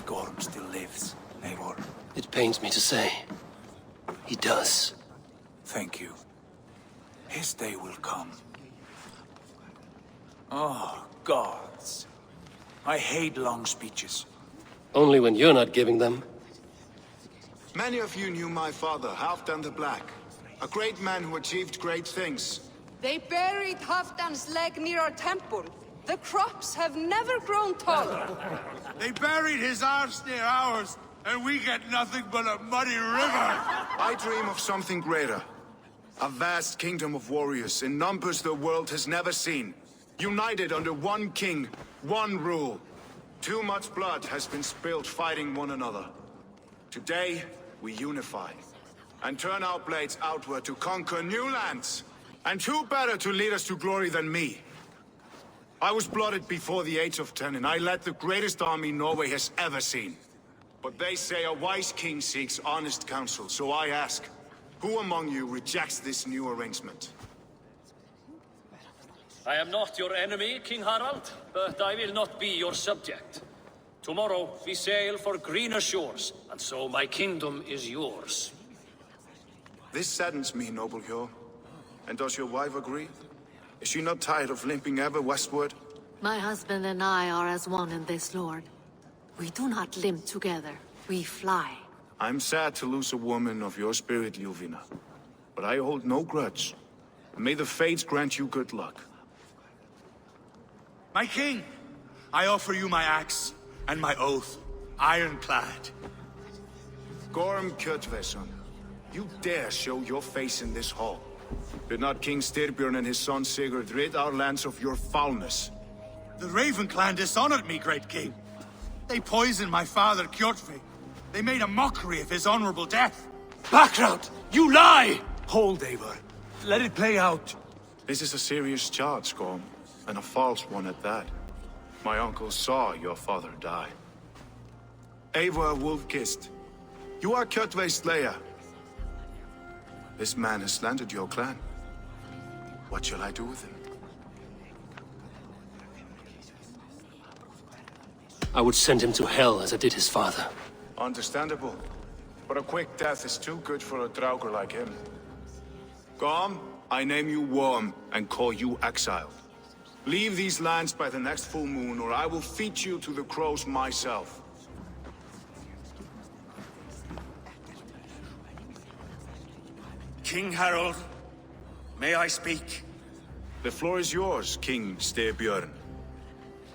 Gorm still lives, Eivor. It pains me to say. He does. Thank you. His day will come. Oh, gods. I hate long speeches. Only when you're not giving them. Many of you knew my father, Halfdan the Black. A great man who achieved great things. They buried Halfdan's leg near our temple. The crops have never grown taller. They buried his arse near ours, and we get nothing but a muddy river. I dream of something greater. A vast kingdom of warriors in numbers the world has never seen. United under one king, one rule. Too much blood has been spilled fighting one another. Today, we unify. And turn our blades outward to conquer new lands. And who better to lead us to glory than me? I was blooded before the age of 10, and I led the greatest army Norway has ever seen. But they say a wise king seeks honest counsel, so I ask, who among you rejects this new arrangement? I am not your enemy, King Harald, but I will not be your subject. Tomorrow we sail for greener shores, and so my kingdom is yours. This saddens me, noble Hjor. And does your wife agree? Is she not tired of limping ever westward? My husband and I are as one in this, Lord. We do not limp together, we fly. I'm sad to lose a woman of your spirit, Ljuvina. But I hold no grudge. May the fates grant you good luck. My king, I offer you my axe and my oath, ironclad. Gorm Kjotveson, you dare show your face in this hall. Did not King Styrbjörn and his son Sigurd rid our lands of your foulness? The Raven clan dishonored me, great king. They poisoned my father, Kjotve. They made a mockery of his honorable death. Background! You lie! Hold, Eivor. Let it play out. This is a serious charge, Gorm, and a false one at that. My uncle saw your father die. Eivor Wolf-Kissed, you are Kjotve's slayer. This man has slandered your clan. What shall I do with him? I would send him to hell as I did his father. Understandable. But a quick death is too good for a Draugr like him. Gorm, I name you Worm and call you exiled. Leave these lands by the next full moon, or I will feed you to the crows myself. King Harald, may I speak? The floor is yours, King Styrbjörn.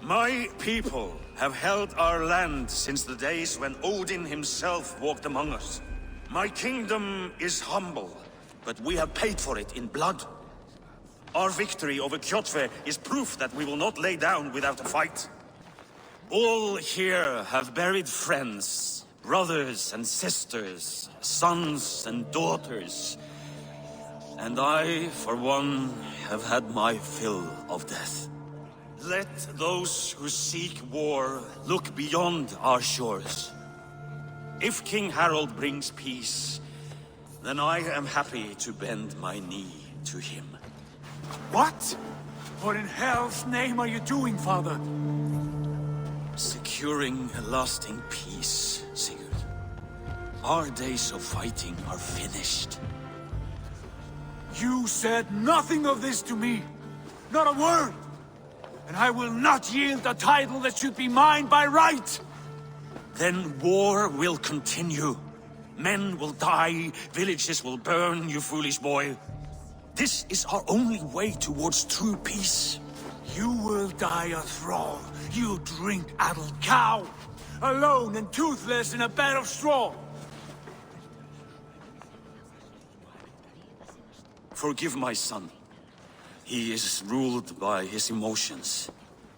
My people have held our land since the days when Odin himself walked among us. My kingdom is humble, but we have paid for it in blood. Our victory over Kjotve is proof that we will not lay down without a fight. All here have buried friends, brothers and sisters, sons and daughters. And I, for one, have had my fill of death. Let those who seek war look beyond our shores. If King Harald brings peace, then I am happy to bend my knee to him. What? What in hell's name are you doing, father? Securing a lasting peace, Sigurd. Our days of fighting are finished. You said nothing of this to me. Not a word. And I will not yield a title that should be mine by right. Then war will continue. Men will die, villages will burn, you foolish boy. This is our only way towards true peace. You will die a thrall. You drink-addled cow. Alone and toothless in a bed of straw. Forgive my son. He is ruled by his emotions.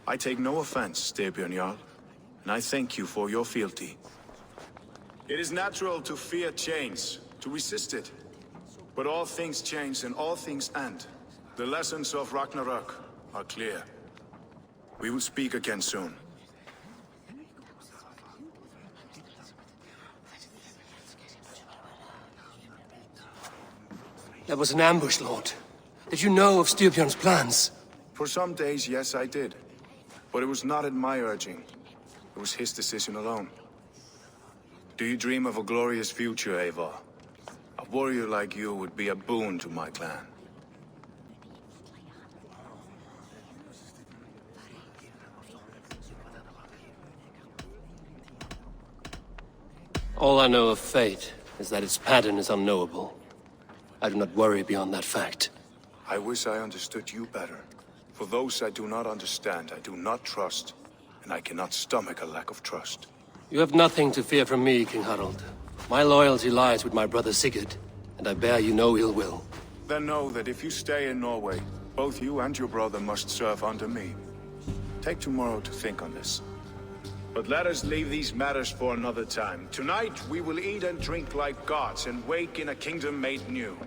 I take no offense, Styrbjörn Jarl, and I thank you for your fealty. It is natural to fear change, to resist it. But all things change and all things end. The lessons of Ragnarok are clear. We will speak again soon. That was an ambush, Lord. Did you know of Styrbjörn's plans? For some days, yes, I did. But it was not at my urging. It was his decision alone. Do you dream of a glorious future, Eivor? A warrior like you would be a boon to my clan. All I know of fate is that its pattern is unknowable. I do not worry beyond that fact. I wish I understood you better. For those I do not understand, I do not trust, and I cannot stomach a lack of trust. You have nothing to fear from me, King Harald. My loyalty lies with my brother Sigurd, and I bear you no ill will. Then know that if you stay in Norway, both you and your brother must serve under me. Take tomorrow to think on this. But let us leave these matters for another time. Tonight, we will eat and drink like gods and wake in a kingdom made new.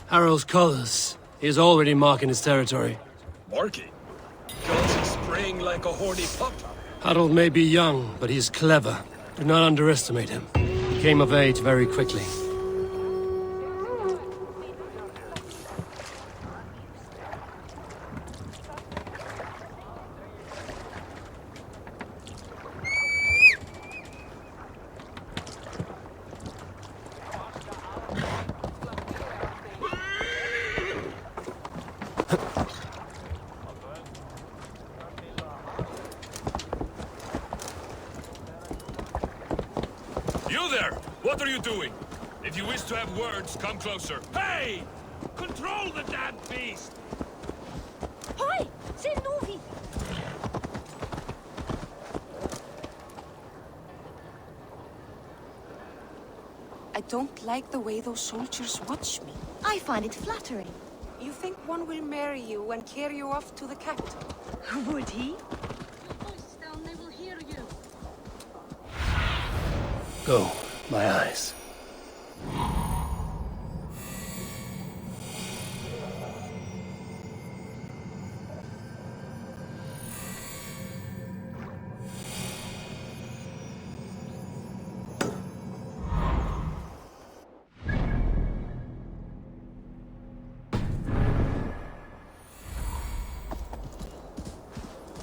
Harald's colors. He is already marking his territory. Marking? Guns is spraying like a horny pup. Harald may be young, but he is clever. Do not underestimate him. He came of age very quickly. You there! What are you doing? If you wish to have words, come closer. Hey! Control the damn beast! Hoi! Se nuvi! I don't like the way those soldiers watch me. I find it flattering. You think one will marry you and carry you off to the capital? Would he? Go, my eyes.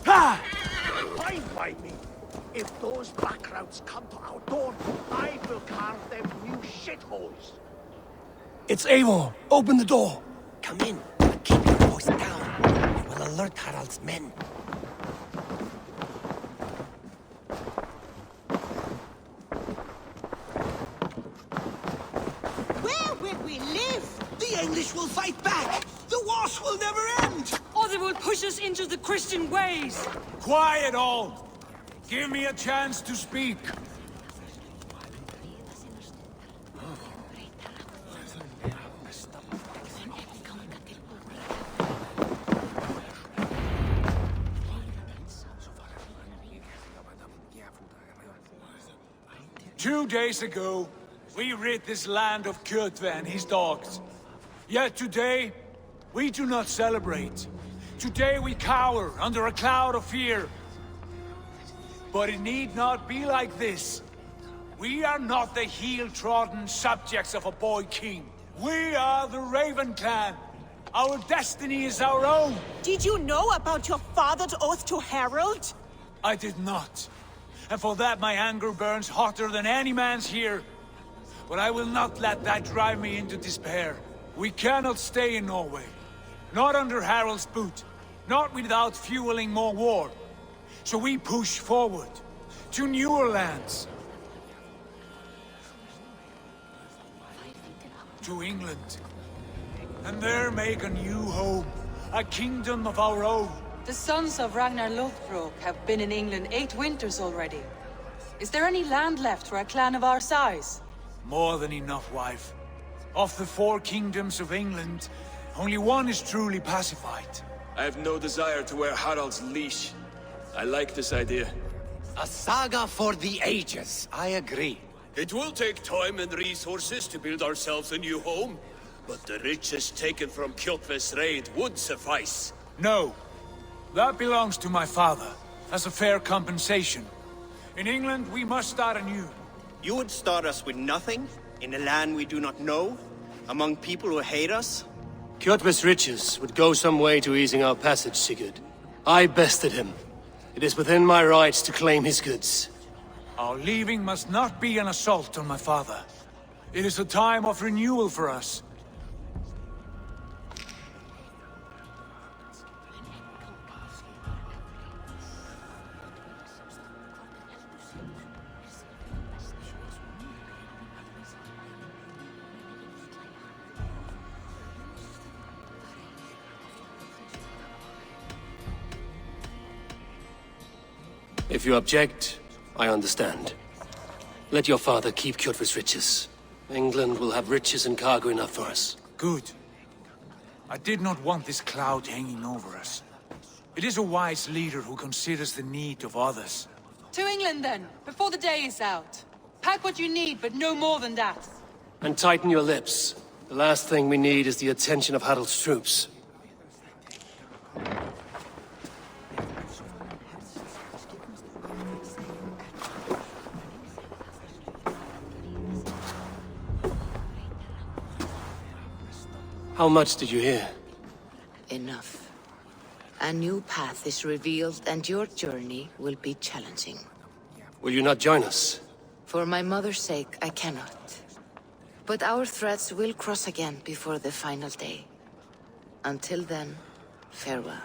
Fine by me. If those backrouts come to our door, I will carve them new shitholes. It's Eivor. Open the door. Come in, but keep your voice down. It will alert Harald's men. Where will we live? The English will fight back. The wars will never end. Or they will push us into the Christian ways. Quiet all! Give me a chance to speak. Two days ago, we rid this land of Kjotve and his dogs. Yet today, we do not celebrate. Today we cower under a cloud of fear. But it need not be like this. We are not the heel-trodden subjects of a boy king. We are the Raven clan. Our destiny is our own. Did you know about your father's oath to Harald? I did not. And for that my anger burns hotter than any man's here. But I will not let that drive me into despair. We cannot stay in Norway. Not under Harald's boot. Not without fueling more war. So we push forward, to newer lands. To England. And there make a new home, a kingdom of our own. The sons of Ragnar Lothbrok have been in England 8 winters already. Is there any land left for a clan of our size? More than enough, wife. Of the 4 kingdoms of England, only one is truly pacified. I have no desire to wear Harald's leash. I like this idea. A saga for the ages, I agree. It will take time and resources to build ourselves a new home, but the riches taken from Kjotve's raid would suffice. No. That belongs to my father, as a fair compensation. In England, we must start anew. You would start us with nothing? In a land we do not know? Among people who hate us? Kjotve's riches would go some way to easing our passage, Sigurd. I bested him. It is within my rights to claim his goods. Our leaving must not be an assault on my father. It is a time of renewal for us. If you object, I understand. Let your father keep Kjotve's riches. England will have riches and cargo enough for us. Good. I did not want this cloud hanging over us. It is a wise leader who considers the need of others. To England then, before the day is out. Pack what you need, but no more than that. And tighten your lips. The last thing we need is the attention of Harald's troops. How much did you hear? Enough. A new path is revealed, and your journey will be challenging. Will you not join us? For my mother's sake, I cannot. But our threads will cross again before the final day. Until then, farewell.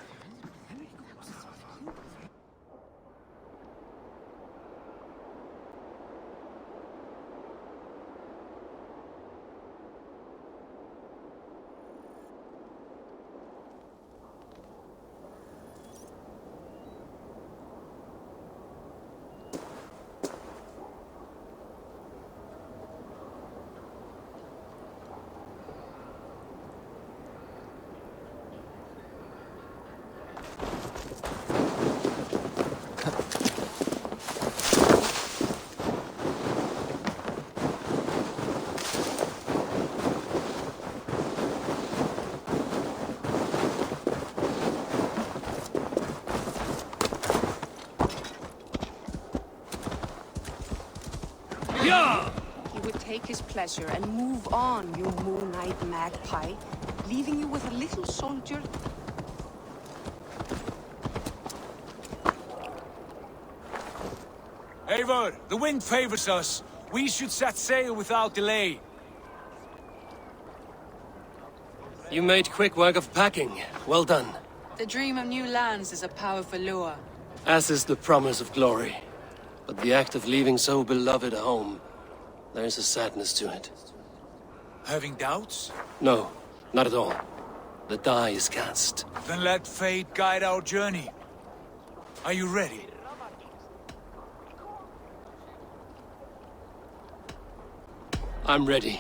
He would take his pleasure and move on, you moon-eyed magpie, leaving you with a little soldier. Eivor, the wind favors us. We should set sail without delay. You made quick work of packing. Well done. The dream of new lands is a powerful lure. As is the promise of glory. But the act of leaving so beloved a home, there is a sadness to it. Having doubts? No, not at all. The die is cast. Then let fate guide our journey. Are you ready? I'm ready.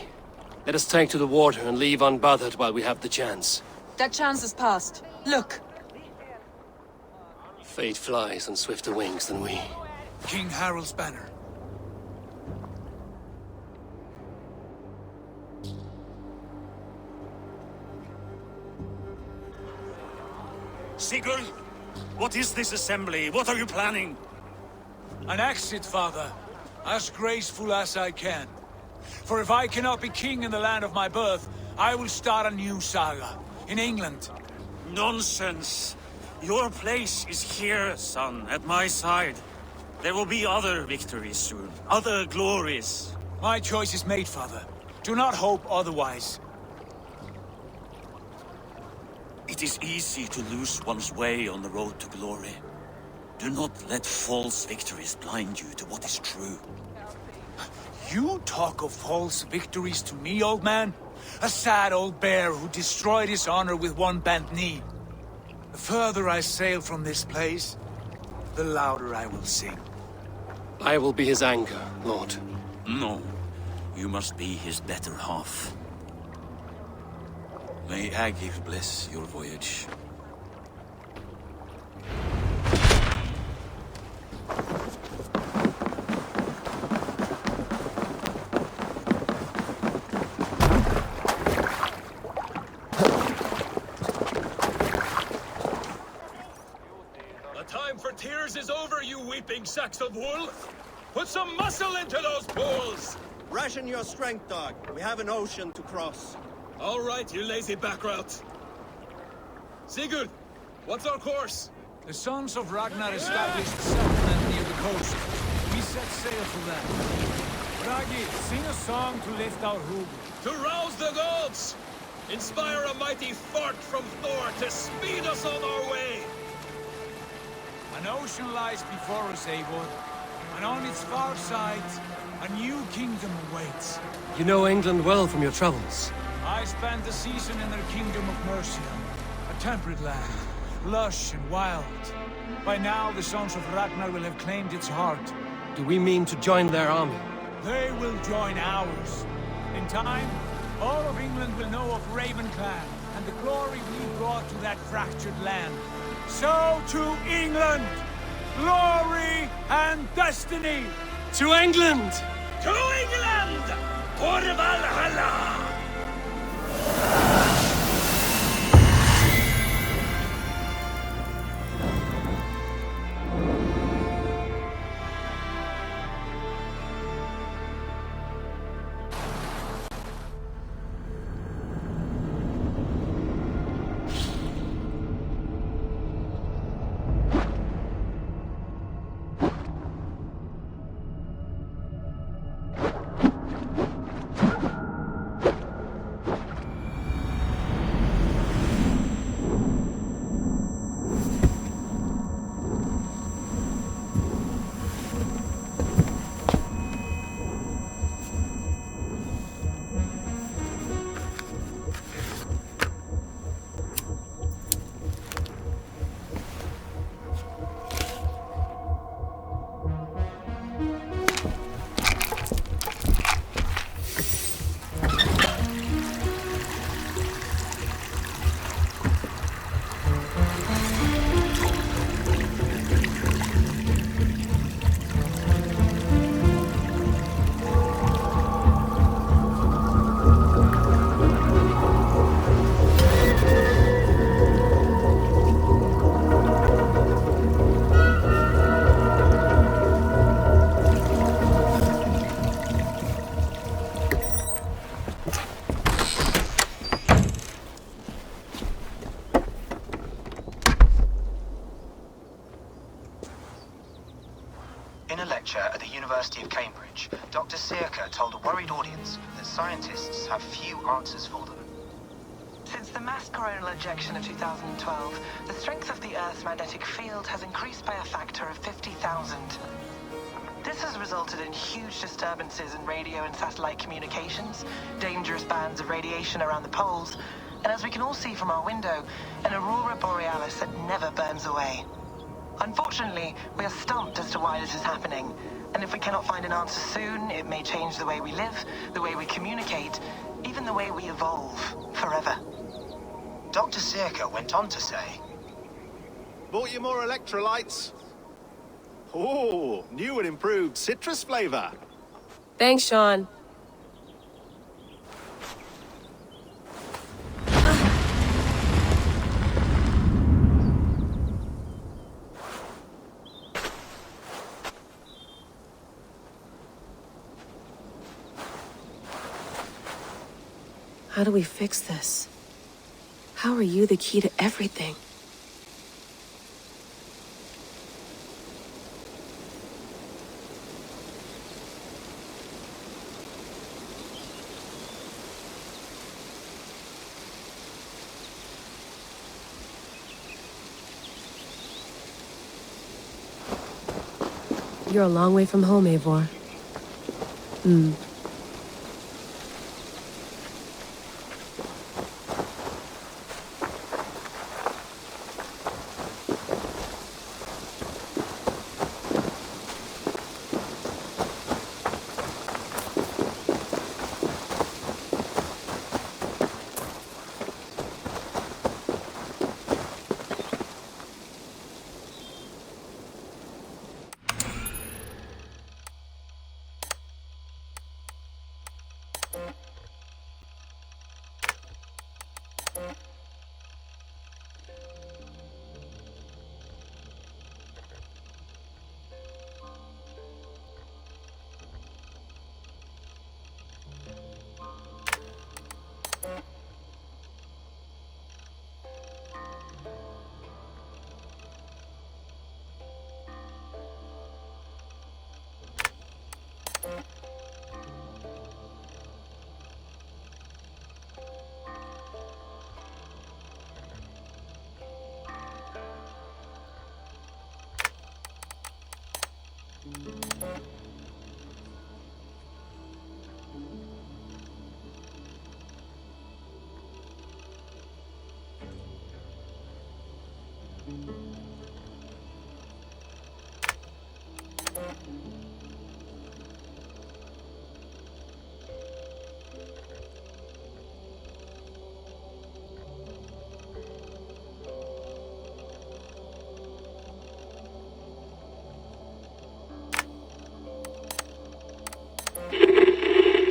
Let us take to the water and leave unbothered while we have the chance. That chance has passed. Look! Fate flies on swifter wings than we. King Harald's banner. Sigurd, what is this assembly? What are you planning? An exit, father. As graceful as I can. For if I cannot be king in the land of my birth, I will start a new saga. In England. Nonsense. Your place is here, son, at my side. There will be other victories soon. Other glories. My choice is made, father. Do not hope otherwise. It is easy to lose one's way on the road to glory. Do not let false victories blind you to what is true. You talk of false victories to me, old man? A sad old bear who destroyed his honor with one bent knee. The further I sail from this place, the louder I will sing. I will be his anger, Lord. No. You must be his better half. May Agir bless your voyage. time for tears is over, you weeping sacks of wool! Put some muscle into those bulls! Ration your strength, dog. We have an ocean to cross. All right, you lazy backrout. Sigurd, what's our course? The sons of Ragnar established a settlement near the coast. We set sail for them. Ragi, sing a song to lift our hoop. To rouse the gods! Inspire a mighty fart from Thor to speed us on our way! An ocean lies before us, Eivor, and on its far side, a new kingdom awaits. You know England well from your travels. I spent a season in their kingdom of Mercia, a temperate land, lush and wild. By now, the sons of Ragnar will have claimed its heart. Do we mean to join their army? They will join ours. In time, all of England will know of Ravenclan and the glory we brought to that fractured land. So to England! Glory and destiny! To England! To England! For Valhalla! In a lecture at the University of Cambridge, Dr. Searca told a worried audience that scientists have few answers for them. Since the mass coronal ejection of 2012, the strength of the Earth's magnetic field has increased by a factor of 50,000. This has resulted in huge disturbances in radio and satellite communications, dangerous bands of radiation around the poles, and as we can all see from our window, an aurora borealis that never burns away. Unfortunately, we are stumped as to why this is happening, and if we cannot find an answer soon, it may change the way we live, the way we communicate, even the way we evolve, forever. Dr. Searca went on to say, Bought you more electrolytes? Oh, new and improved citrus flavor. Thanks, Sean. How do we fix this? How are you the key to everything? You're a long way from home, Eivor.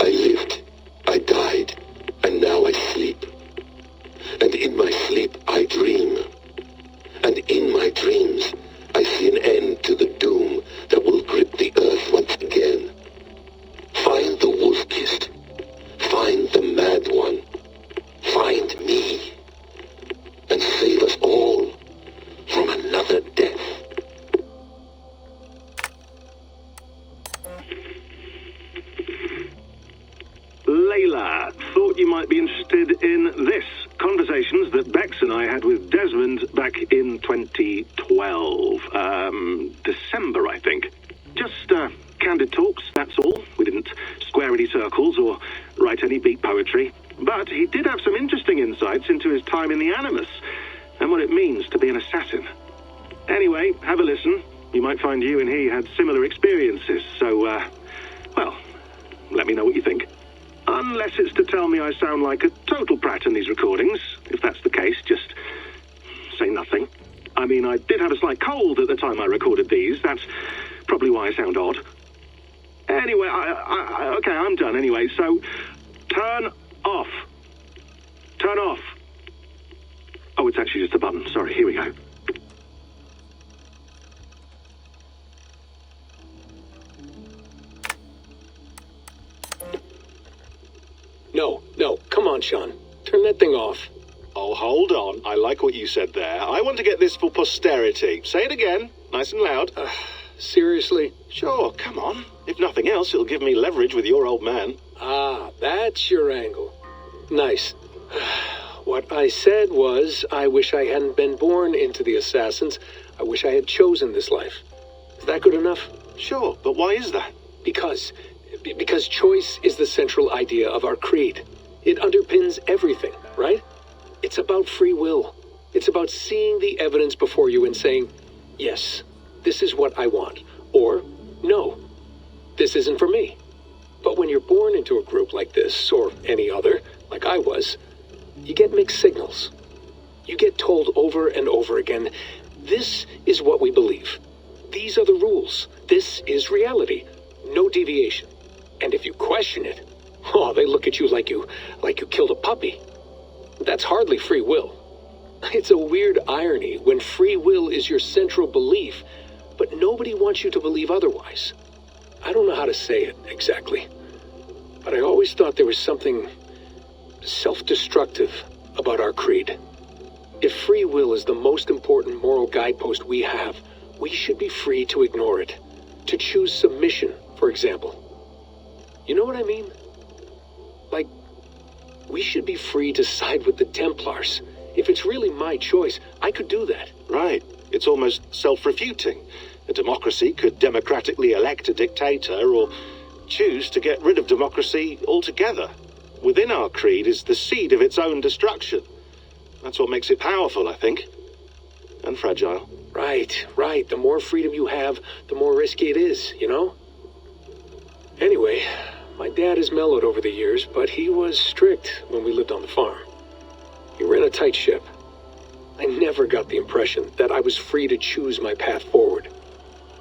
I lived, I died, and now I sleep. And in my sleep I dream. And in my dreams I see an end to the doom that will grip the earth once again. Find the wolf-kissed. Find the mad one. Find me. And save us all from another death. Layla, thought you might be interested in this. Conversations that Bex and I had with Desmond back in 2012. December, I think. Just candid talks, that's all. We didn't square any circles or write any beat poetry. But he did have some interesting insights into his time in the Animus and what it means to be an assassin. Anyway, have a listen. You might find you and he had similar experiences, so, well, let me know what you think. Unless it's to tell me I sound like a total prat in these recordings. If that's the case, just say nothing. I mean, I did have a slight cold at the time I recorded these. That's probably why I sound odd. Anyway, okay, I'm done anyway, so turn off. Turn off. Oh, it's actually just a button. Sorry, here we go. No, come on, Sean. Turn that thing off. Oh, hold on. I like what you said there. I want to get this for posterity. Say it again, nice and loud. Seriously? Sure, come on. If nothing else, it'll give me leverage with your old man. Ah, that's your angle. Nice. What I said was, I wish I hadn't been born into the Assassins. I wish I had chosen this life. Is that good enough? Sure, but why is that? Because choice is the central idea of our creed. It underpins everything, right? It's about free will. It's about seeing the evidence before you and saying, yes, this is what I want. Or, no, this isn't for me. But when you're born into a group like this, or any other, like I was, you get mixed signals. You get told over and over again, this is what we believe. These are the rules. This is reality. No deviation. And if you question it, oh, they look at you like you killed a puppy. That's hardly free will. It's a weird irony when free will is your central belief, but nobody wants you to believe otherwise. I don't know how to say it exactly, but I always thought there was something self-destructive about our creed. If free will is the most important moral guidepost we have, we should be free to ignore it. To choose submission, for example. You know what I mean? Like, we should be free to side with the Templars. If it's really my choice, I could do that. Right. It's almost self-refuting. A democracy could democratically elect a dictator or choose to get rid of democracy altogether. Within our creed is the seed of its own destruction. That's what makes it powerful, I think. And fragile. Right. The more freedom you have, the more risky it is, you know? Anyway, my dad has mellowed over the years, but he was strict when we lived on the farm. He ran a tight ship. I never got the impression that I was free to choose my path forward.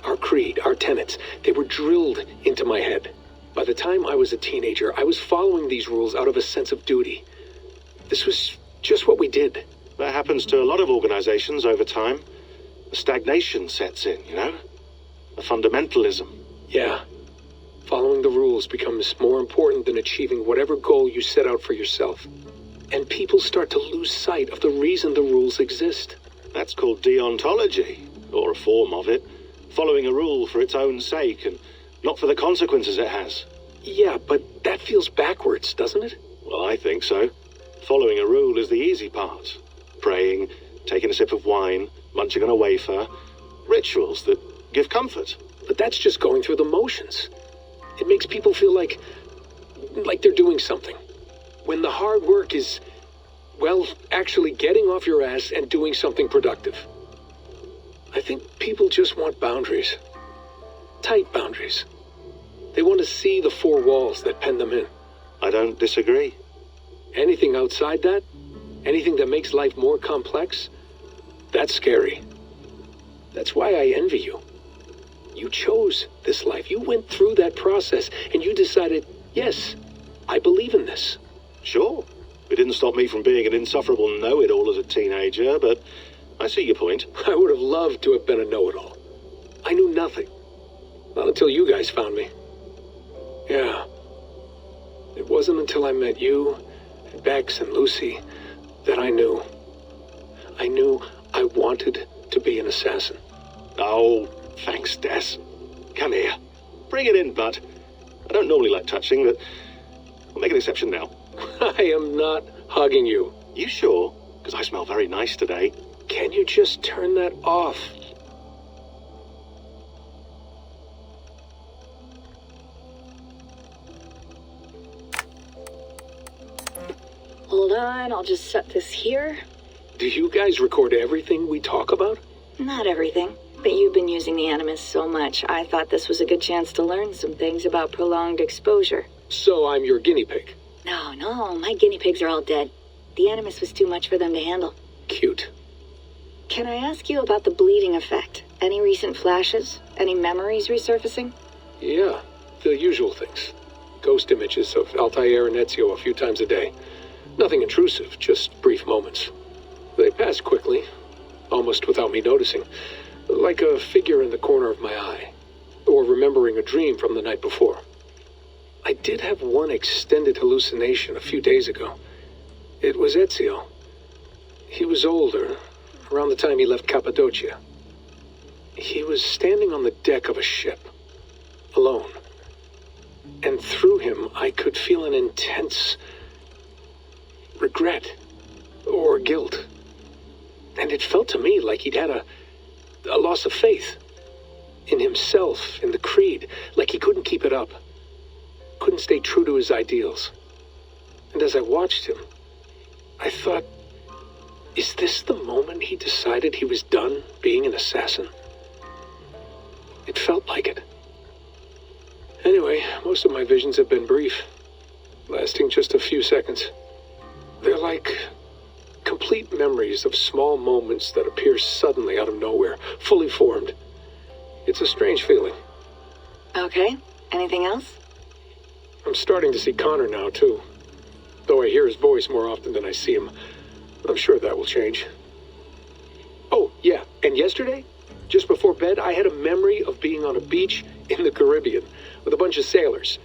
Our creed, our tenets, they were drilled into my head. By the time I was a teenager, I was following these rules out of a sense of duty. This was just what we did. That happens to a lot of organizations over time. A stagnation sets in, you know? A fundamentalism. Yeah. Following the rules becomes more important than achieving whatever goal you set out for yourself. And people start to lose sight of the reason the rules exist. That's called deontology, or a form of it. Following a rule for its own sake, and not for the consequences it has. Yeah, but that feels backwards, doesn't it? Well, I think so. Following a rule is the easy part. Praying, taking a sip of wine, munching on a wafer. Rituals that give comfort. But that's just going through the motions. It makes people feel like they're doing something. When the hard work is, well, actually getting off your ass and doing something productive. I think people just want boundaries. Tight boundaries. They want to see the four walls that pen them in. I don't disagree. Anything outside that, anything that makes life more complex, that's scary. That's why I envy you. You chose this life. You went through that process and you decided, yes, I believe in this. Sure. It didn't stop me from being an insufferable know-it-all as a teenager, but I see your point. I would have loved to have been a know-it-all. I knew nothing. Not until you guys found me. Yeah. It wasn't until I met you, and Bex and Lucy, that I knew. I knew I wanted to be an assassin. Oh, thanks, Des. Come here. Bring it in, bud. I don't normally like touching, but I'll make an exception now. I am not hugging you. You sure? Because I smell very nice today. Can you just turn that off? Hold on, I'll just set this here. Do you guys record everything we talk about? Not everything, but you've been using the Animus so much, I thought this was a good chance to learn some things about prolonged exposure. So I'm your guinea pig? No, my guinea pigs are all dead. The Animus was too much for them to handle. Cute. Can I ask you about the bleeding effect? Any recent flashes? Any memories resurfacing? Yeah, the usual things. Ghost images of Altair and Ezio a few times a day. Nothing intrusive, just brief moments. They pass quickly, almost without me noticing. Like a figure in the corner of my eye. Or remembering a dream from the night before. I did have one extended hallucination a few days ago. It was Ezio. He was older, around the time he left Cappadocia. He was standing on the deck of a ship, alone. And through him, I could feel an intense regret or guilt. And it felt to me like he'd had a loss of faith in himself, in the creed, like he couldn't keep it up. Couldn't stay true to his ideals. And as I watched him, I thought, is this the moment he decided he was done being an assassin? It felt like it. Anyway, most of my visions have been brief, lasting just a few seconds. They're like complete memories of small moments that appear suddenly out of nowhere, fully formed. It's a strange feeling. Okay, anything else? I'm starting to see Connor now, too. Though I hear his voice more often than I see him. I'm sure that will change. Oh, yeah, and yesterday, just before bed, I had a memory of being on a beach in the Caribbean with a bunch of sailors.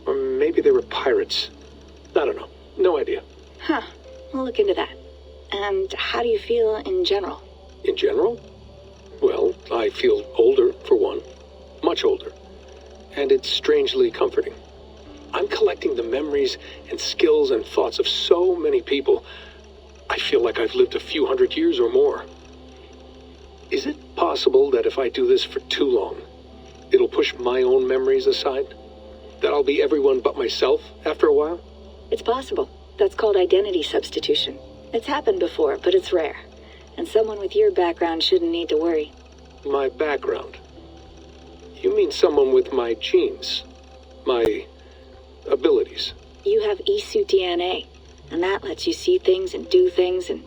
Or maybe they were pirates. I don't know. No idea. Huh, we'll look into that. And how do you feel in general? In general? Well, I feel older, for one. Much older. And it's strangely comforting. I'm collecting the memories and skills and thoughts of so many people. I feel like I've lived a few hundred years or more. Is it possible that if I do this for too long, it'll push my own memories aside? That I'll be everyone but myself after a while? It's possible. That's called identity substitution. It's happened before, but it's rare. And someone with your background shouldn't need to worry. My background? You mean someone with my genes? My abilities? You have Isu DNA, and that lets you see things and do things and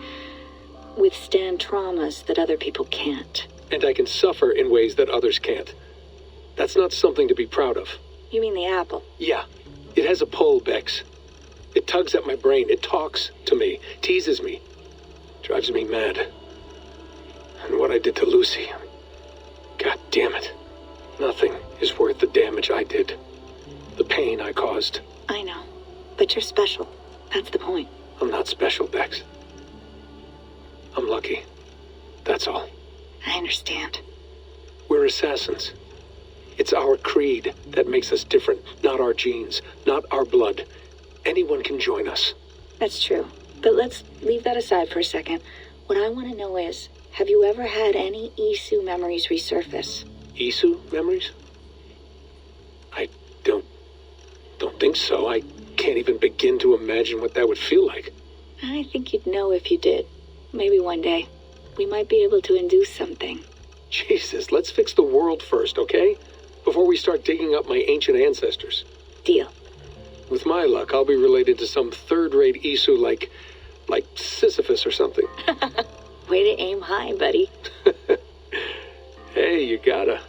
withstand traumas that other people can't. And I can suffer in ways that others can't. That's not something to be proud of. You mean the apple? Yeah. It has a pull, Bex. It tugs at my brain. It talks to me. Teases me. Drives me mad. And what I did to Lucy. God damn it. Nothing is worth the damage I did. The pain I caused. I know. But you're special. That's the point. I'm not special, Bex. I'm lucky. That's all. I understand. We're assassins. It's our creed that makes us different, not our genes, not our blood. Anyone can join us. That's true. But let's leave that aside for a second. What I want to know is, have you ever had any Isu memories resurface? Isu memories? I don't think so. I can't even begin to imagine what that would feel like. I think you'd know if you did. Maybe one day. We might be able to induce something. Jesus, let's fix the world first, okay? Before we start digging up my ancient ancestors. Deal. With my luck, I'll be related to some third-rate Isu like Sisyphus or something. Way to aim high, buddy. Hey, you gotta.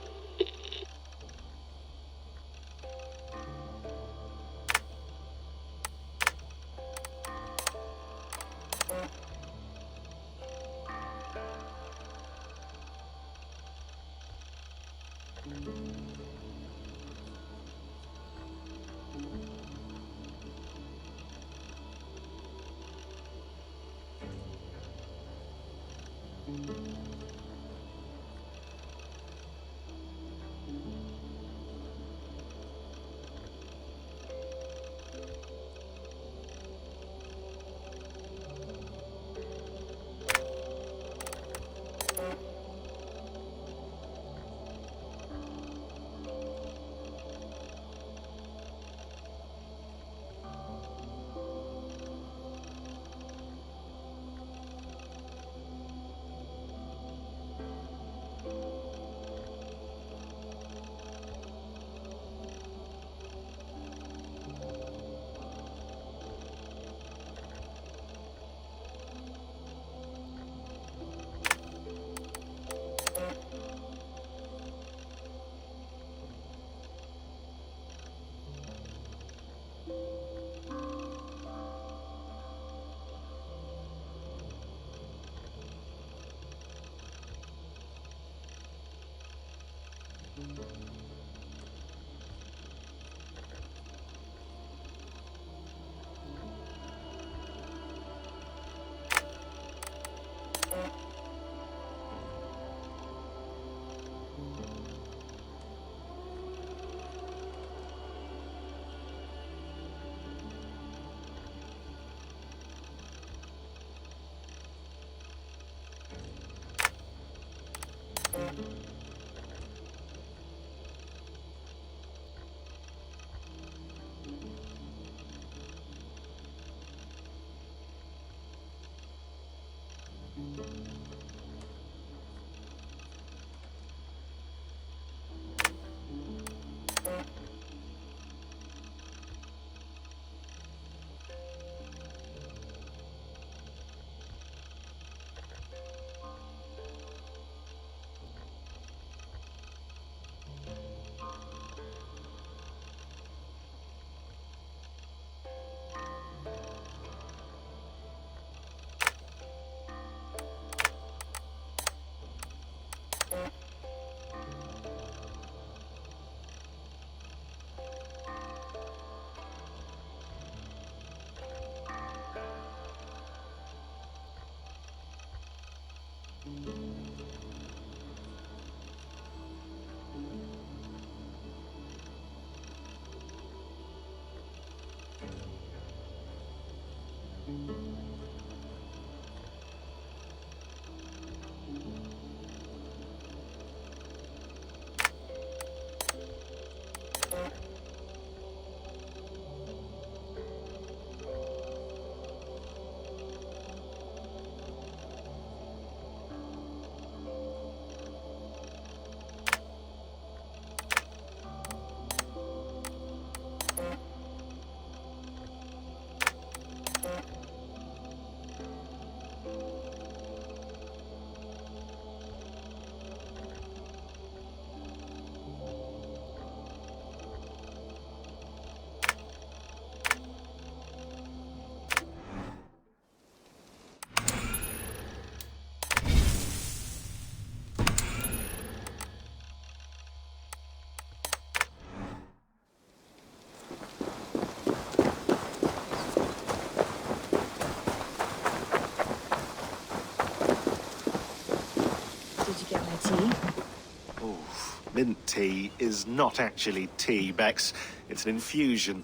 Mint tea is not actually tea, Bex. It's an infusion.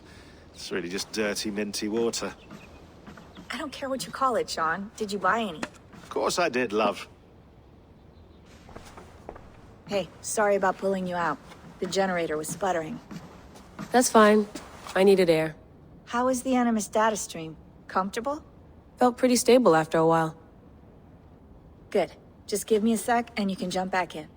It's really just dirty, minty water. I don't care what you call it, Sean. Did you buy any? Of course I did, love. Hey, sorry about pulling you out. The generator was sputtering. That's fine. I needed air. How is the Animus data stream? Comfortable? Felt pretty stable after a while. Good. Just give me a sec and you can jump back in.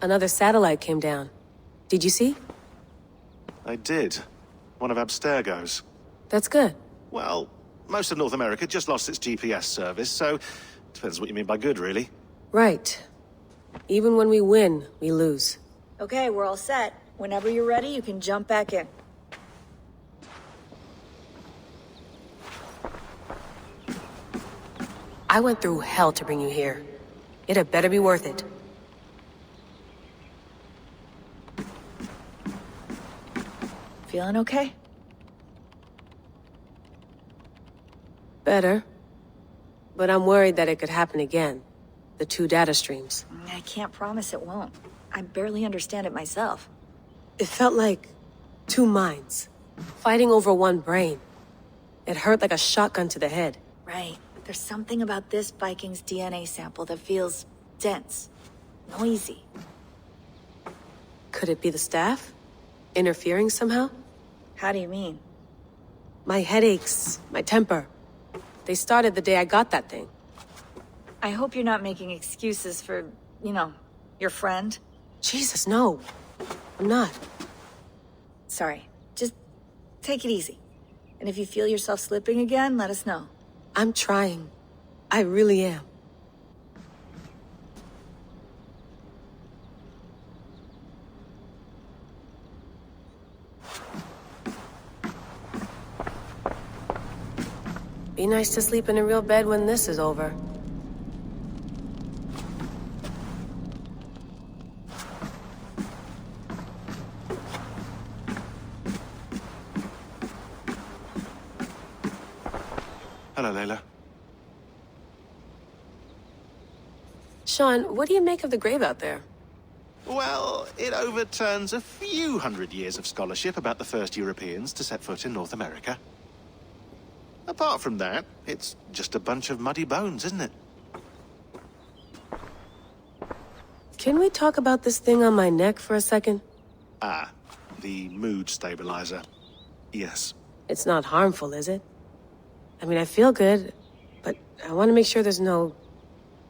Another satellite came down. Did you see? I did. One of Abstergo's. That's good. Well, most of North America just lost its GPS service, so depends what you mean by good, really. Right. Even when we win, we lose. Okay, we're all set. Whenever you're ready, you can jump back in. I went through hell to bring you here. It had better be worth it. Feeling okay? Better. But I'm worried that it could happen again. The two data streams. I can't promise it won't. I barely understand it myself. It felt like two minds, fighting over one brain. It hurt like a shotgun to the head. Right. There's something about this Viking's DNA sample that feels dense, noisy. Could it be the staff? Interfering somehow? How do you mean? My headaches, my temper. They started the day I got that thing. I hope you're not making excuses for, your friend. Jesus, no. I'm not. Sorry. Just take it easy. And if you feel yourself slipping again, let us know. I'm trying. I really am. Be nice to sleep in a real bed when this is over. Hello, Layla. Sean, what do you make of the grave out there? Well, it overturns a few hundred years of scholarship about the first Europeans to set foot in North America. Apart from that, it's just a bunch of muddy bones, isn't it? Can we talk about this thing on my neck for a second? Ah, the mood stabilizer. Yes. It's not harmful, is it? I mean, I feel good, but I want to make sure there's no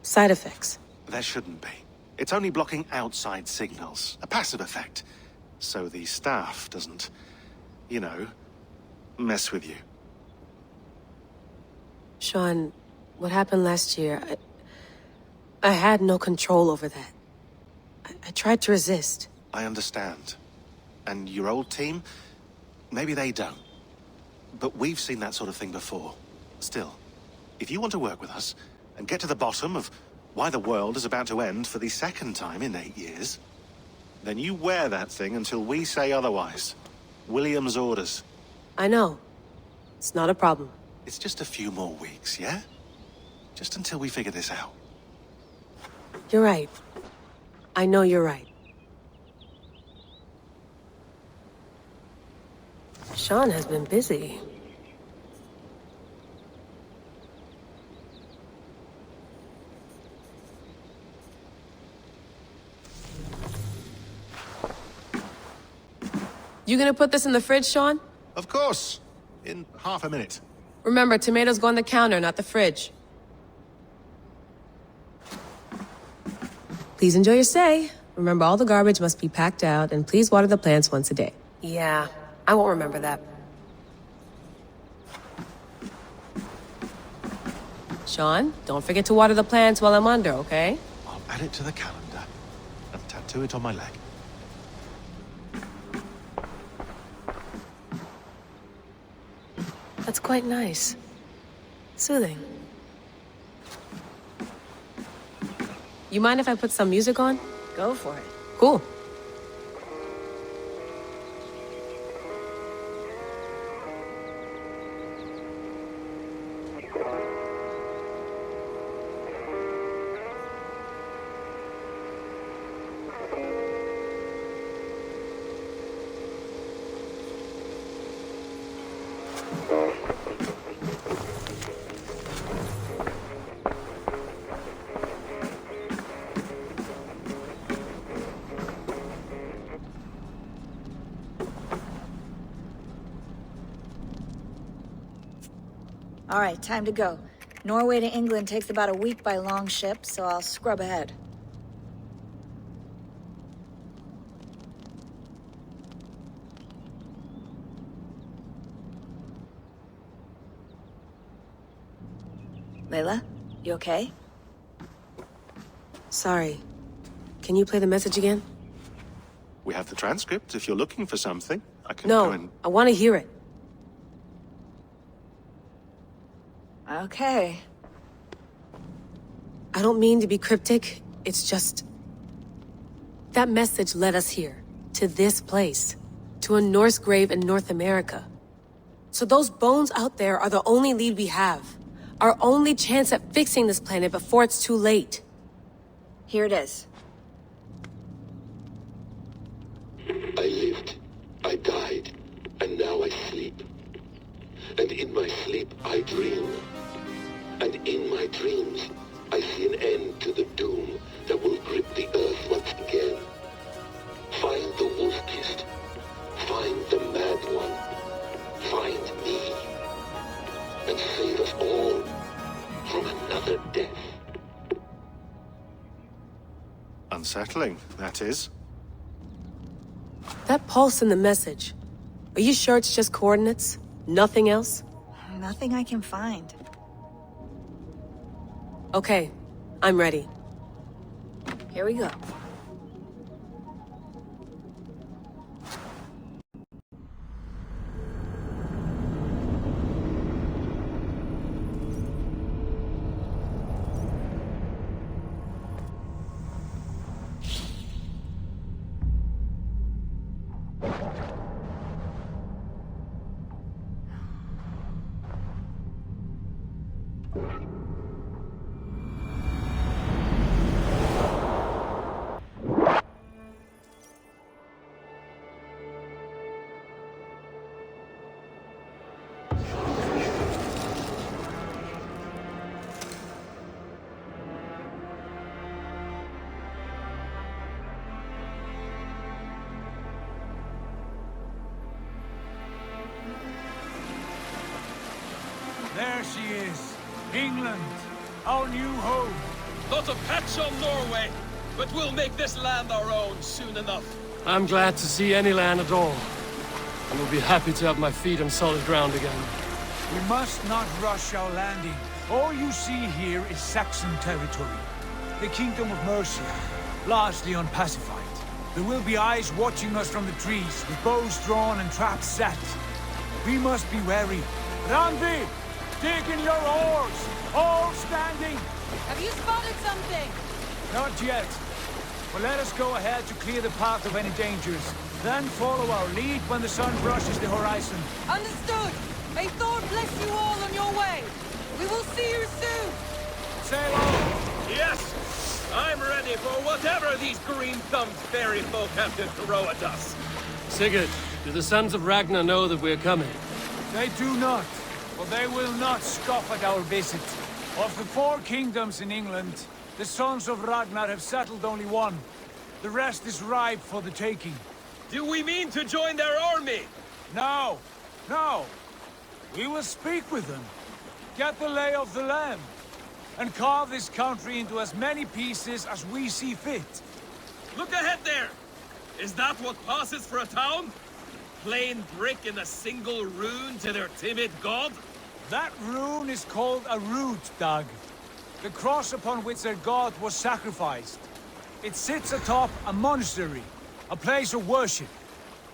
side effects. There shouldn't be. It's only blocking outside signals, a passive effect. So the staff doesn't, mess with you. Sean, what happened last year, I had no control over that. I tried to resist. I understand. And your old team, maybe they don't. But we've seen that sort of thing before. Still, if you want to work with us and get to the bottom of why the world is about to end for the second time in 8 years, then you wear that thing until we say otherwise. William's orders. I know. It's not a problem. It's just a few more weeks, yeah? Just until we figure this out. You're right. I know you're right. Sean has been busy. You gonna put this in the fridge, Sean? Of course. In half a minute. Remember, tomatoes go on the counter, not the fridge. Please enjoy your stay. Remember, all the garbage must be packed out, and please water the plants once a day. Yeah, I won't remember that. Sean, don't forget to water the plants while I'm under, okay? I'll add it to the calendar and tattoo it on my leg. That's quite nice. Soothing. You mind if I put some music on? Go for it. Cool. All right, time to go. Norway to England takes about a week by long ship, so I'll scrub ahead. Layla, you okay? Sorry. Can you play the message again? We have the transcript if you're looking for something. I can go and... No, I want to hear it. Okay. I don't mean to be cryptic, it's just... That message led us here, to this place, to a Norse grave in North America. So those bones out there are the only lead we have. Our only chance at fixing this planet before it's too late. Here it is. I lived, I died, and now I sleep. And in my sleep I dream. And in my dreams, I see an end to the doom that will grip the earth once again. Find the wolf-kissed. Find the mad one. Find me. And save us all from another death. Unsettling, that is. That pulse in the message. Are you sure it's just coordinates? Nothing else? Nothing I can find. Okay, I'm ready. Here we go. There she is. England, our new home. Not a patch on Norway, but we'll make this land our own soon enough. I'm glad to see any land at all. And will be happy to have my feet on solid ground again. We must not rush our landing. All you see here is Saxon territory. The Kingdom of Mercia, largely unpacified. There will be eyes watching us from the trees, with bows drawn and traps set. We must be wary. Randvi! Dig in your oars! All standing! Have you spotted something? Not yet. But let us go ahead to clear the path of any dangers. Then follow our lead when the sun brushes the horizon. Understood! May Thor bless you all on your way! We will see you soon! Sail on! Yes! I'm ready for whatever these green-thumbed fairy folk have to throw at us. Sigurd, do the sons of Ragnar know that we're coming? They do not, but they will not scoff at our visit. Of the 4 kingdoms in England, the sons of Ragnar have settled only one. The rest is ripe for the taking. Do we mean to join their army? No, no. We will speak with them, get the lay of the land, and carve this country into as many pieces as we see fit. Look ahead there! Is that what passes for a town? Plain brick in a single rune to their timid god? That rune is called a root, Dag. The cross upon which their god was sacrificed. It sits atop a monastery, a place of worship.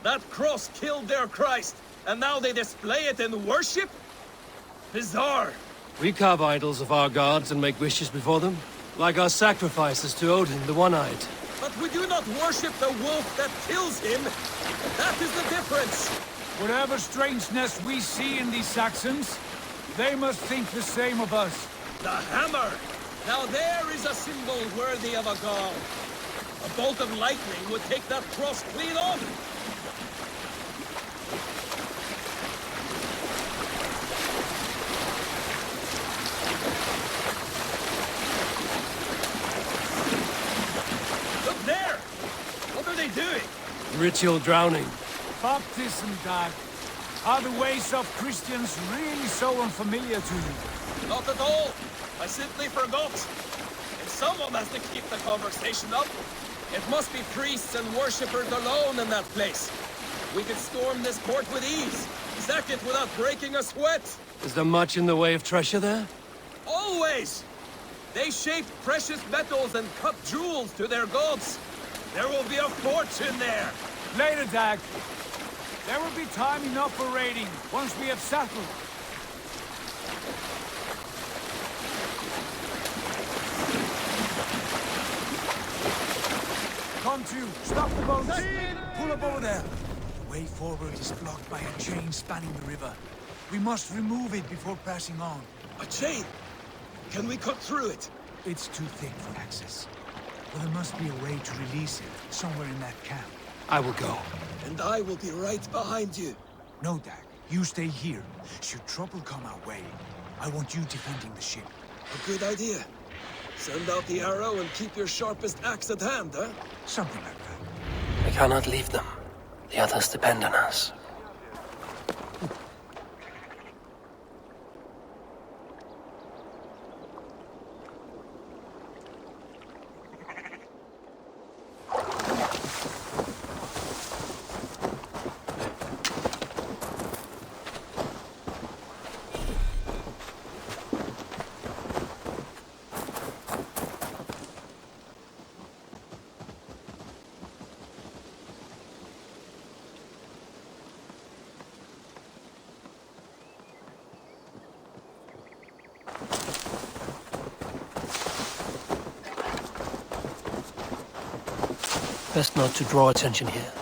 That cross killed their Christ, and now they display it in worship? Bizarre. We carve idols of our gods and make wishes before them, like our sacrifices to Odin, the One-Eyed. But we do not worship the wolf that kills him. That is the difference. Whatever strangeness we see in these Saxons, they must think the same of us. The hammer! Now there is a symbol worthy of a god. A bolt of lightning would take that cross clean off. ritual drowning? Baptism, Dag. Are the ways of Christians really so unfamiliar to you? Not at all. I simply forgot. If someone has to keep the conversation up, it must be priests and worshippers alone in that place. We could storm this port with ease. Sack it without breaking a sweat. Is there much in the way of treasure there? Always! They shape precious metals and cut jewels to their gods. There will be a fortune there. Later, Dag. There will be time enough for raiding, once we have settled. Come to, stop the boat. Pull up over there. The way forward is blocked by a chain spanning the river. We must remove it before passing on. A chain? Can we cut through it? It's too thick for access. But there must be a way to release it, somewhere in that camp. I will go. And I will be right behind you. No, Dag. You stay here. Should trouble come our way, I want you defending the ship. A good idea. Send out the arrow and keep your sharpest axe at hand, huh? Something like that. We cannot leave them. The others depend on us. Best not to draw attention here.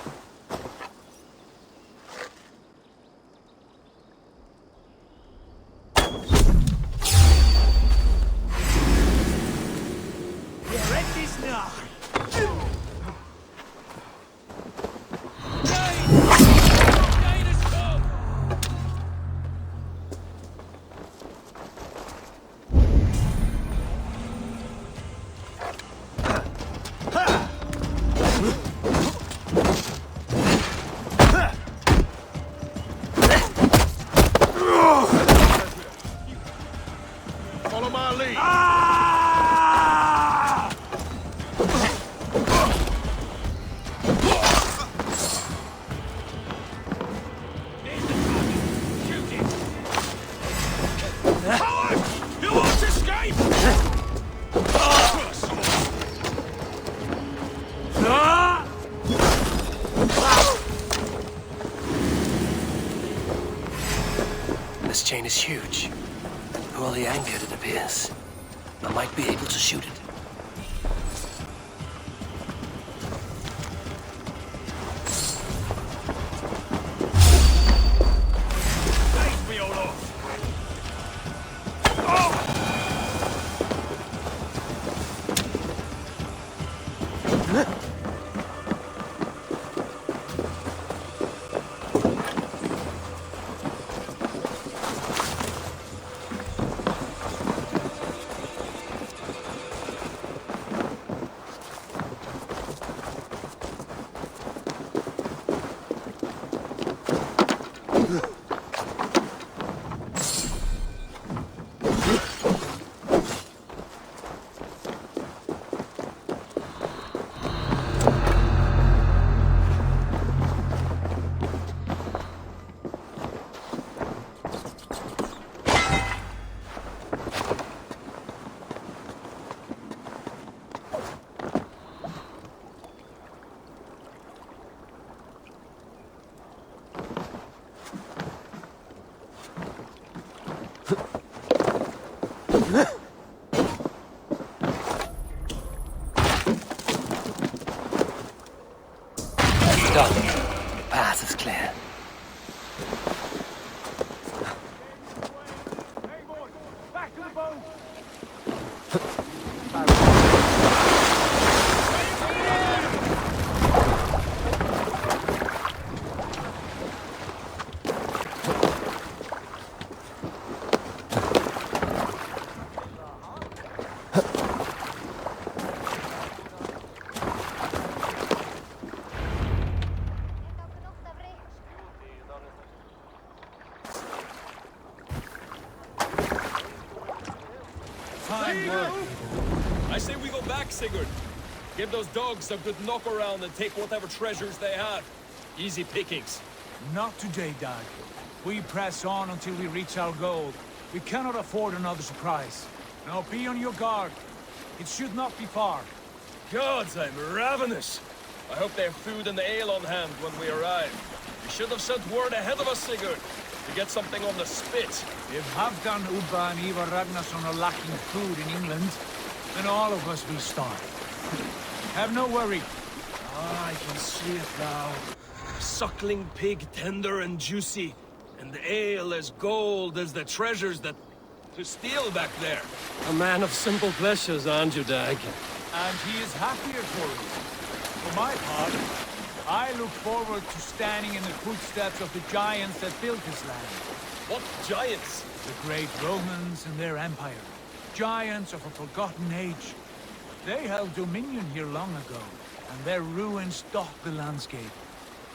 Follow my lead. Coward! You won't escape! This chain is huge. Poorly anchored, it appears. I might be able to shoot it. Take me, Olaf! kind word. I say we go back, Sigurd. Give those dogs a good knock around and take whatever treasures they have. Easy pickings. Not today, Dag. We press on until we reach our goal. We cannot afford another surprise. Now be on your guard. It should not be far. Gods, I'm ravenous. I hope they have food and ale on hand when we arrive. We should have sent word ahead of us, Sigurd, to get something on the spit. If Halfdan, Ubba and Ivar Ragnarsson are lacking food in England, then all of us will starve. Have no worry. Ah, I can see it now. Suckling pig, tender and juicy. And the ale as gold as the treasures that to steal back there. A man of simple pleasures, aren't you, Dag? And he is happier for it. For my part, I look forward to standing in the footsteps of the giants that built this land. What giants? The great Romans and their empire. Giants of a forgotten age. They held dominion here long ago, and their ruins dot the landscape.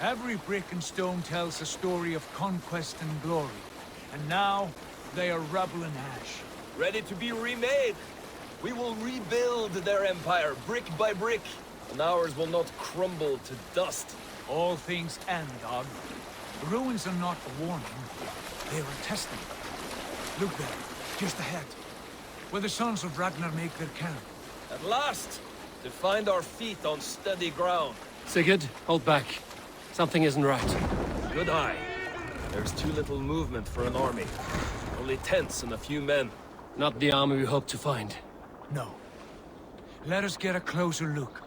Every brick and stone tells a story of conquest and glory. And now, they are rubble and ash. Ready to be remade. We will rebuild their empire, brick by brick. And ours will not crumble to dust. All things end, Dag. The ruins are not a warning. They are a testament. Look there, just ahead. Where the sons of Ragnar make their camp. At last! To find our feet on steady ground. Sigurd, hold back. Something isn't right. Good eye. There's too little movement for an army. Only tents and a few men. Not the army we hope to find. No. Let us get a closer look.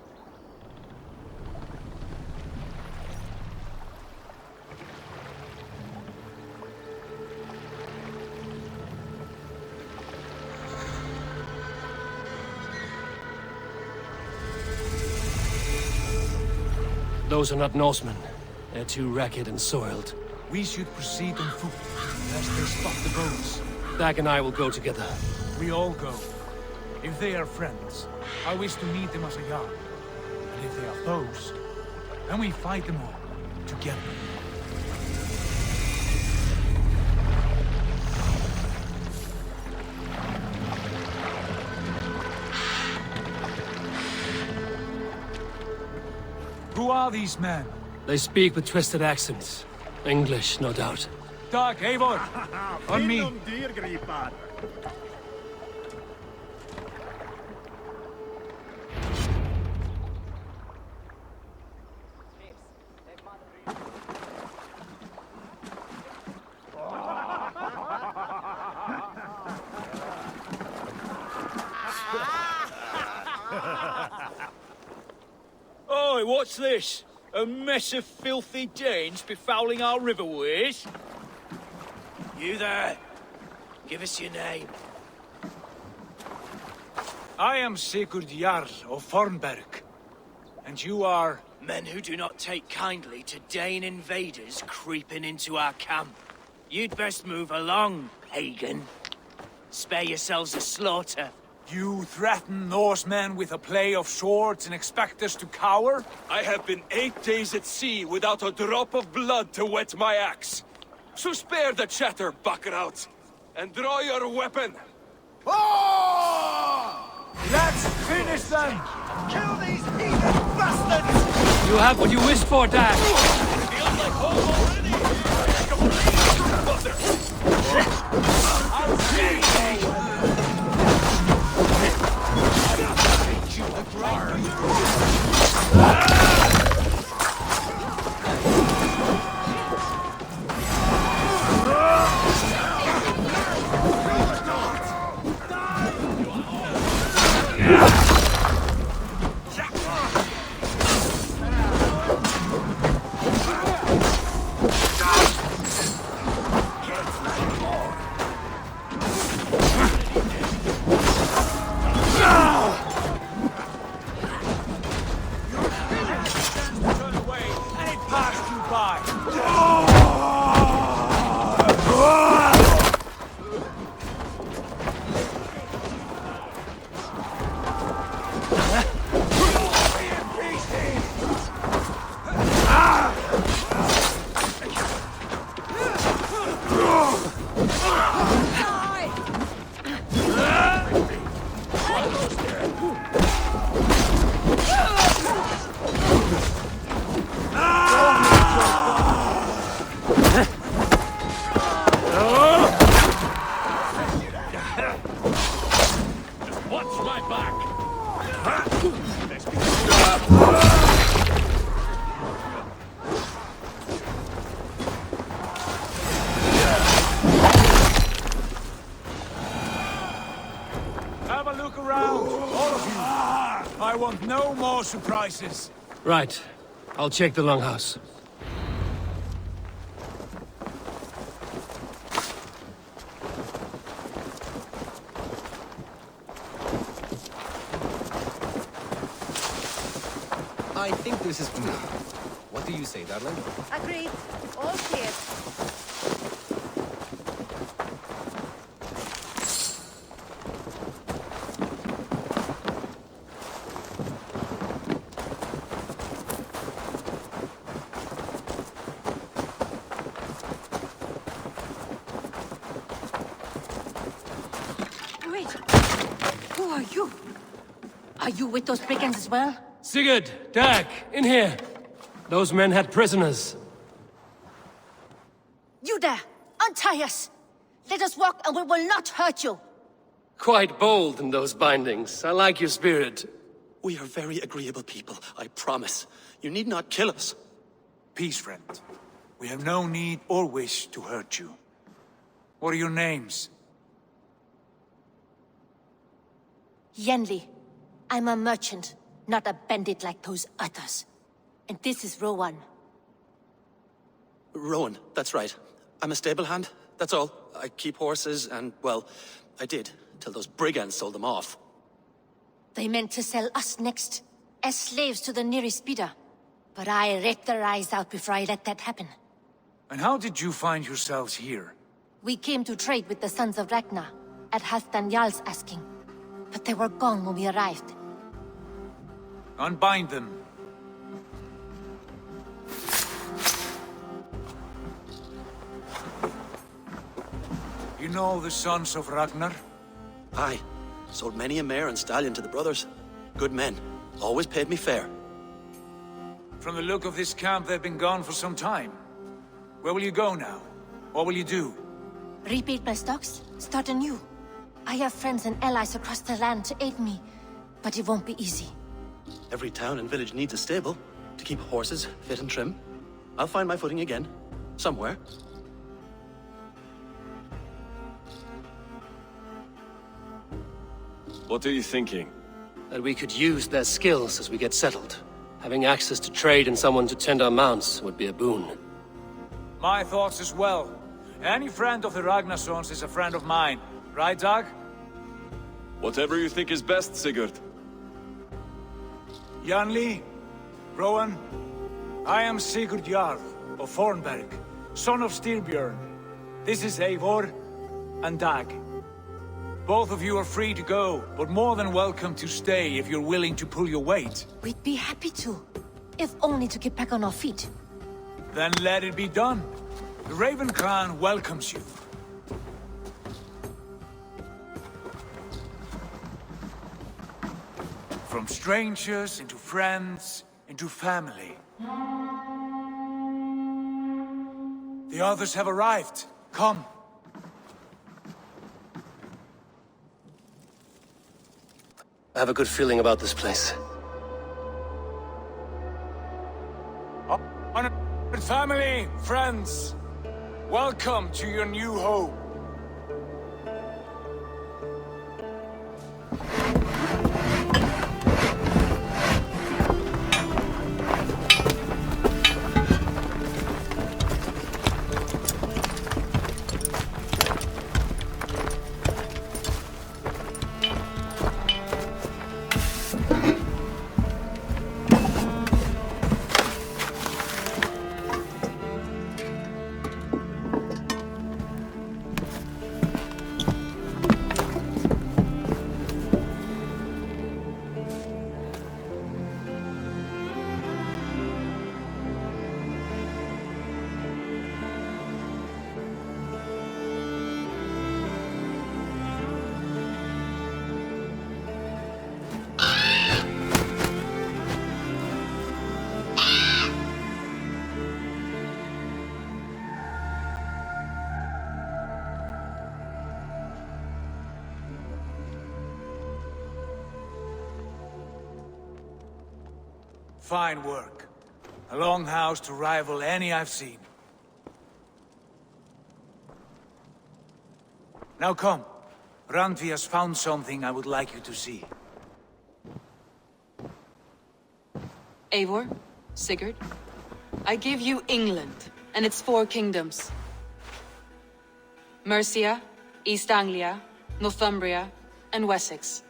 Those are not Norsemen. They're too ragged and soiled. We should proceed on foot, lest they spot the boats. Dag and I will go together. We all go. If they are friends, I wish to meet them as a Jarl. And if they are foes, then we fight them all, together. Who are these men? They speak with twisted accents. English, no doubt. Dag, Eivor! On me! Oi, what's this? A mess of filthy Danes befouling our riverways? You there? Give us your name. I am Sigurd Jarl of Fornberg. And you are? Men who do not take kindly to Dane invaders creeping into our camp. You'd best move along, pagan. Spare yourselves a slaughter. You threaten Norsemen with a play of swords and expect us to cower? I have been 8 days at sea without a drop of blood to wet my axe. So spare the chatter, Buckerout, and draw your weapon. Let's finish them! Kill these heathen bastards! You have what you wished for, Dag! Feels like home already! I'll see you! back. Let's be Have a look around, all of you. I want no more surprises. Right. I'll check the longhouse. I think this is... What do you say, darling? Agreed. All clear. Wait. Who are you? Are you with those brigands as well? Sigurd! Dag! In here! Those men had prisoners. You there! Untie us! Let us walk and we will not hurt you! Quite bold in those bindings. I like your spirit. We are very agreeable people, I promise. You need not kill us. Peace, friend. We have no need or wish to hurt you. What are your names? Yenli. I'm a merchant, not a bandit like those others. And this is Rowan. Rowan, that's right. I'm a stable hand, that's all. I keep horses and, well, I did, till those brigands sold them off. They meant to sell us next, as slaves to the nearest bidder. But I ripped their eyes out before I let that happen. And how did you find yourselves here? We came to trade with the Sons of Ragnar, at Halfdan Jarl's asking. But they were gone when we arrived. Unbind them. You know the Sons of Ragnar? Aye. Sold many a mare and stallion to the brothers. Good men. Always paid me fair. From the look of this camp, they've been gone for some time. Where will you go now? What will you do? Rebuild my stocks, start anew. I have friends and allies across the land to aid me, but it won't be easy. Every town and village needs a stable to keep horses fit and trim. I'll find my footing again. Somewhere. What are you thinking? That we could use their skills as we get settled. Having access to trade and someone to tend our mounts would be a boon. My thoughts as well. Any friend of the Ragnarsons is a friend of mine. Right, Dag? Whatever you think is best, Sigurd. Janli, Rowan, I am Sigurd Jarl of Fornberg, son of Styrbjörn. This is Eivor and Dag. Both of you are free to go, but more than welcome to stay if you're willing to pull your weight. We'd be happy to, if only to get back on our feet. Then let it be done. The Raven clan welcomes you. From strangers into friends, into family. The others have arrived. Come. I have a good feeling about this place. Honored family, friends, welcome to your new home. Fine work. A longhouse to rival any I've seen. Now come. Randvi has found something I would like you to see. Eivor, Sigurd, I give you England and its 4 kingdoms. Mercia, East Anglia, Northumbria, and Wessex.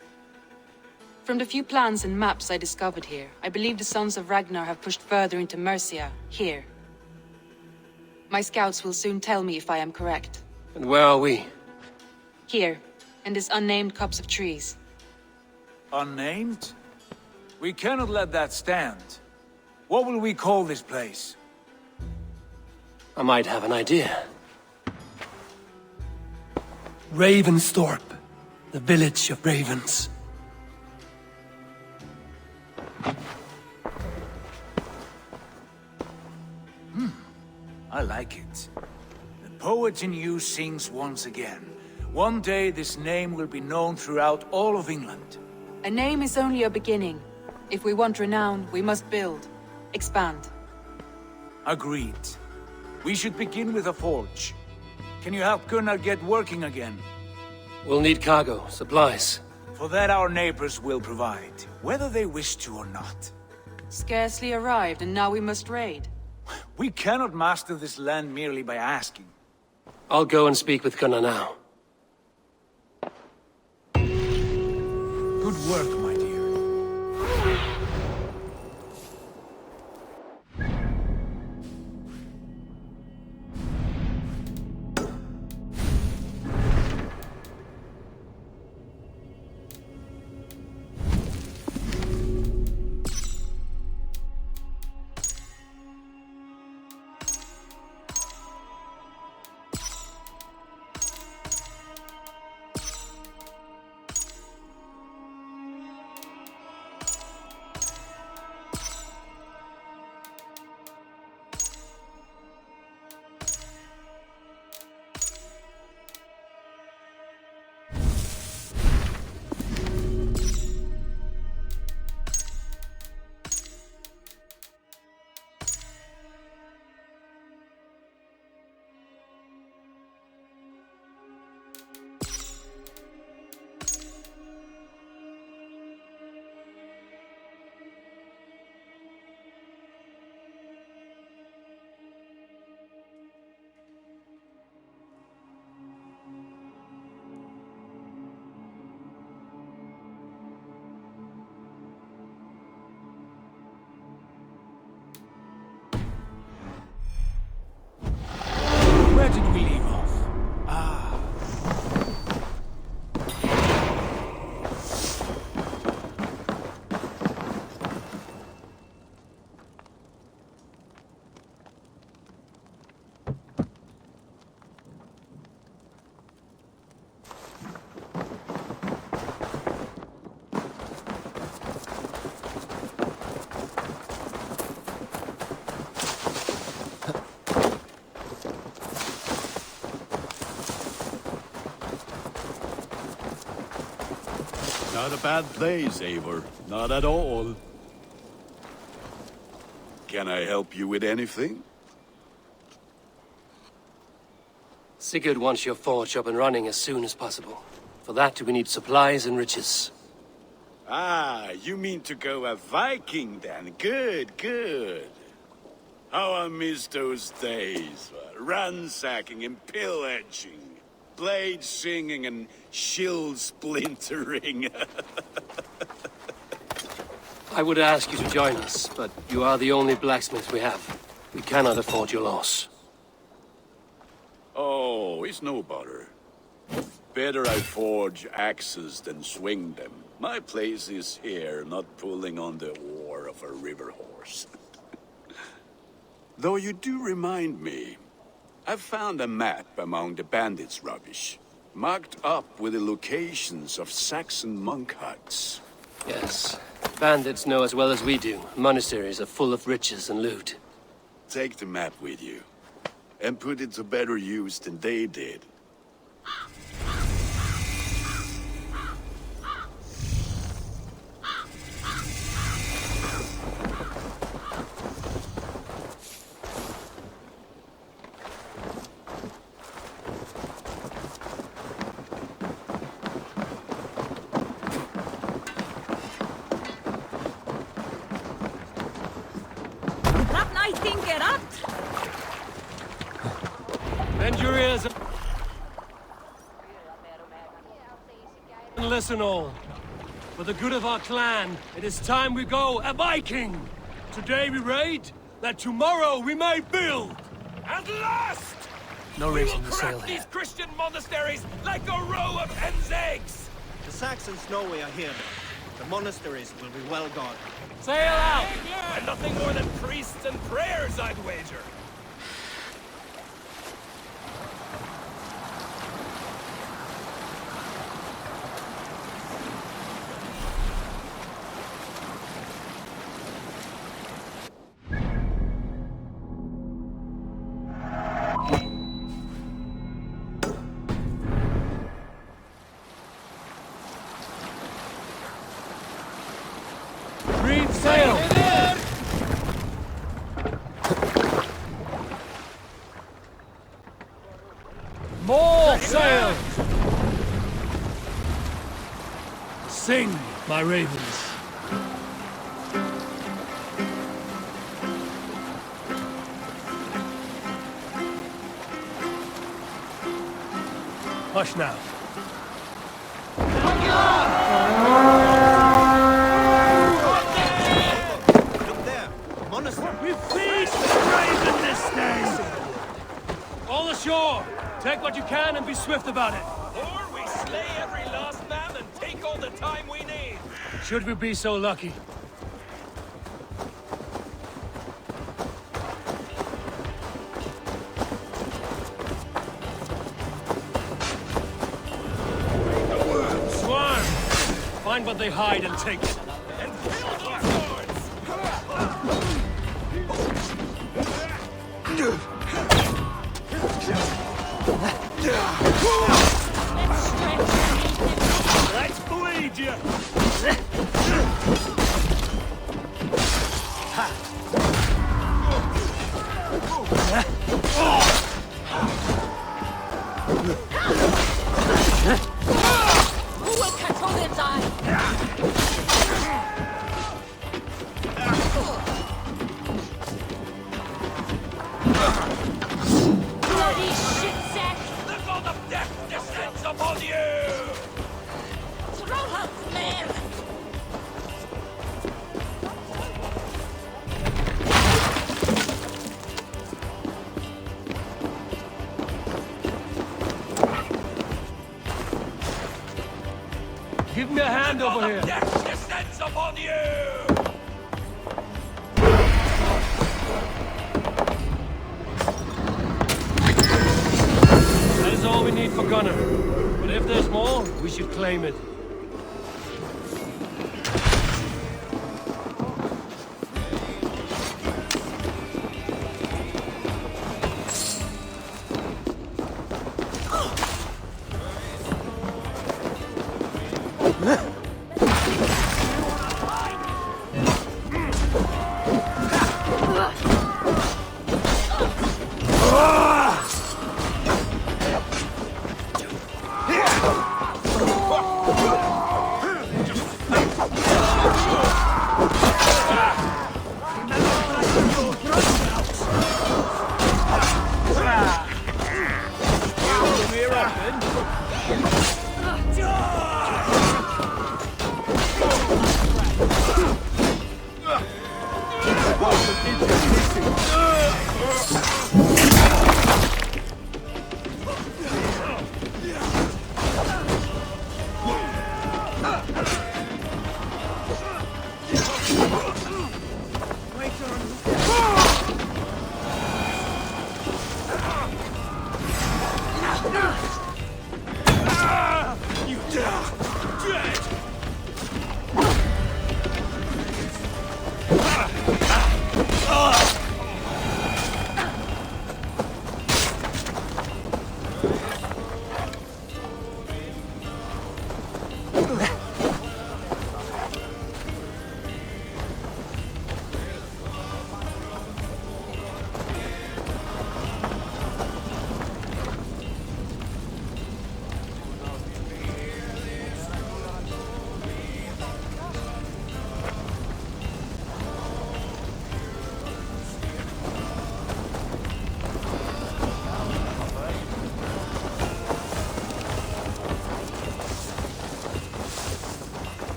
From the few plans and maps I discovered here, I believe the Sons of Ragnar have pushed further into Mercia, here. My scouts will soon tell me if I am correct. And where are we? Here, in this unnamed copse of trees. Unnamed? We cannot let that stand. What will we call this place? I might have an idea. Ravensthorpe, the village of ravens. I like it. The poet in you sings once again. One day this name will be known throughout all of England. A name is only a beginning. If we want renown, we must build, expand. Agreed. We should begin with a forge. Can you help Gunnar get working again? We'll need cargo, supplies. For that our neighbors will provide, whether they wish to or not. Scarcely arrived, and now we must raid. We cannot master this land merely by asking. I'll go and speak with Gunnar now. Good work, my dear. Where did we leave off? Not a bad place, Eivor. Not at all. Can I help you with anything? Sigurd wants your forge up and running as soon as possible. For that, we need supplies and riches. Ah, you mean to go a Viking then? Good, good. How I miss those days. Ransacking and pillaging. Blade singing and shield splintering. I would ask you to join us, but you are the only blacksmith we have. We cannot afford your loss. Oh, it's no bother. Better I forge axes than swing them. My place is here, not pulling on the oar of a river horse. Though you do remind me, I've found a map among the bandits' rubbish, marked up with the locations of Saxon monk huts. Yes. Bandits know as well as we do. Monasteries are full of riches and loot. Take the map with you, and put it to better use than they did. fellas. And listen all. For the good of our clan, it is time we go a Viking! Today we raid, that tomorrow we may build! At last! No We reason will to sail crack here. these Christian monasteries like a row of hen's eggs! The Saxons know we are here. The monasteries will be well guarded. Sail out! And nothing more than priests and prayers, I'd wager! Reef sail! More sail! Sing, my ravens. Hush now. We feast the raven this day! All ashore! Take what you can and be swift about it. Or we slay every last man and take all the time we need! Should we be so lucky? Swarm! Find what they hide and take it. And kill those lords! Let's bleed you! Who will cut Odin's eye? Bloody shit sack! The god of death descends upon you! Throw her, man! Give me a hand over here. Death descends upon you! That is all we need for Gunner. But if there's more, we should claim it.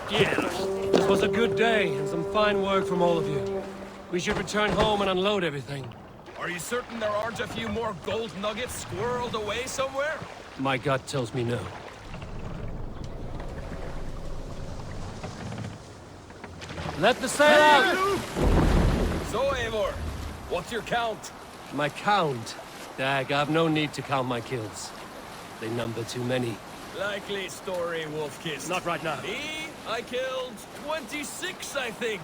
This was a good day, and some fine work from all of you. We should return home and unload everything. Are you certain there aren't a few more gold nuggets squirreled away somewhere? My gut tells me no. Let the sail out! So, Eivor, what's your count? My count? Dag, I've no need to count my kills. They number too many. Likely story, Wolfkiss. Not right now. Me? I killed 26, I think.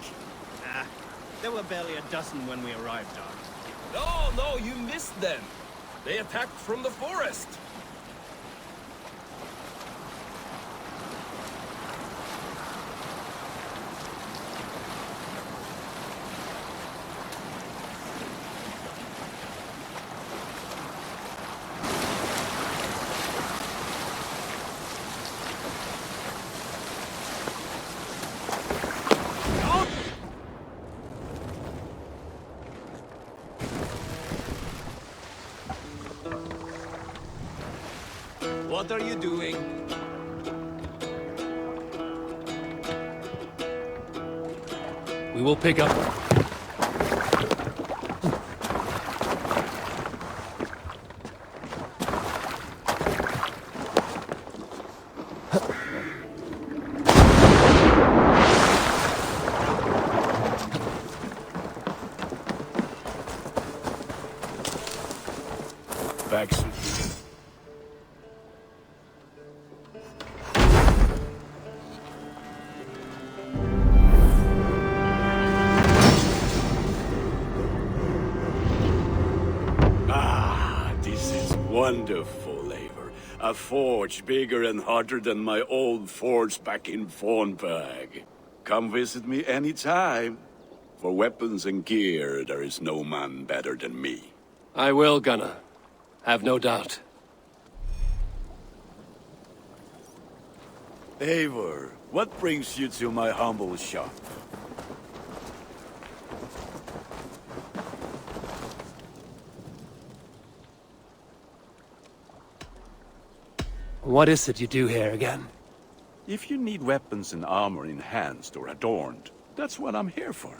There were barely a dozen when we arrived, Doc. No, you missed them. They attacked from the forest. What are you doing? We will pick up. Back soon. Wonderful, Eivor. A forge bigger and hotter than my old forge back in Fornburg. Come visit me anytime. For weapons and gear, there is no man better than me. I will, Gunnar. Have no doubt. Eivor, what brings you to my humble shop? What is it you do here again? If you need weapons and armor enhanced or adorned, that's what I'm here for.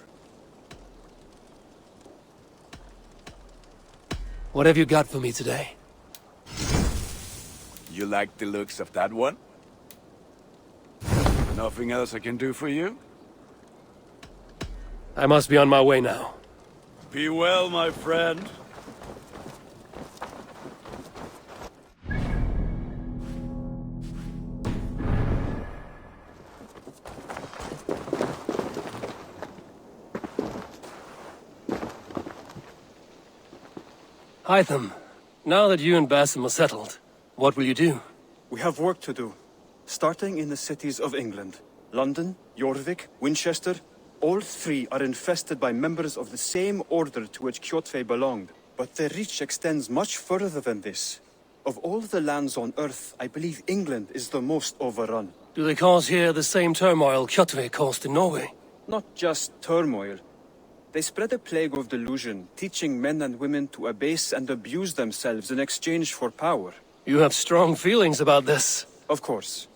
What have you got for me today? You like the looks of that one? Nothing else I can do for you? I must be on my way now. Be well, my friend. Hytham, now that you and Basim are settled, what will you do? We have work to do. Starting in the cities of England. London, Jorvik, Winchester, all three are infested by members of the same order to which Kjotve belonged. But their reach extends much further than this. Of all the lands on Earth, I believe England is the most overrun. Do they cause here the same turmoil Kjotve caused in Norway? Not just turmoil. They spread a plague of delusion, teaching men and women to abase and abuse themselves in exchange for power. You have strong feelings about this. Of course.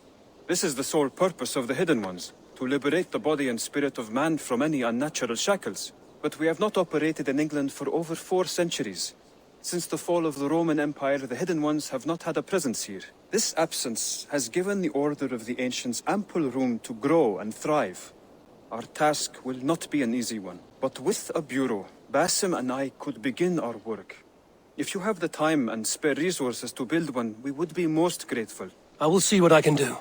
This is the sole purpose of the Hidden Ones, to liberate the body and spirit of man from any unnatural shackles. But we have not operated in England for over 4 centuries. Since the fall of the Roman Empire, the Hidden Ones have not had a presence here. This absence has given the Order of the Ancients ample room to grow and thrive. Our task will not be an easy one. But with a bureau, Basim and I could begin our work. If you have the time and spare resources to build one, we would be most grateful. I will see what I can do.